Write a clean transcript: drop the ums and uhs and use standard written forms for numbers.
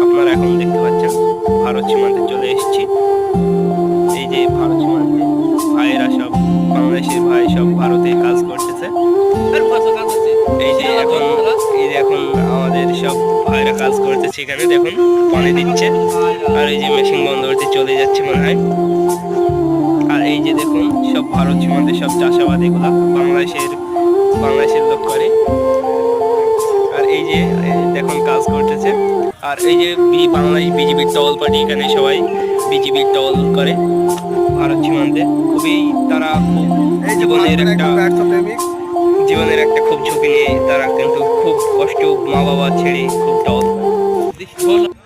আপনারা এখন দেখতে পাচ্ছেন ভারত সীমান্তে চলে এসেছি। এই যে ভারত সীমান্তে ভাইয়েরা সব বাংলাদেশের ভাই সব ভারতে কাজ করতেছে। এই যে এখন আমাদের সব ভাইরা কাজ করতেছে, এখানে দেখুন পানি দিচ্ছে আর এই যে মেশিন বন্ধ করতে চলে যাচ্ছে মনে হয়। আর এই যে দেখুন সব ভারত সীমান্তে সব চাষাবাদ এগুলা বাংলাদেশের লোক করে। আর এই যে দেখুন কাজ করতেছে। আর এই যে বাংলাদেশ বিজেপির টহল পার্টি, এখানে সবাই বিজেপির টহল করে ভারত সীমান্তে। খুবই তারা খুব জীবনের একটা খুব ঝুঁকি নিয়ে তারা কিন্তু খুব কষ্ট মা বাবা ছেড়ে খুব টহল করে।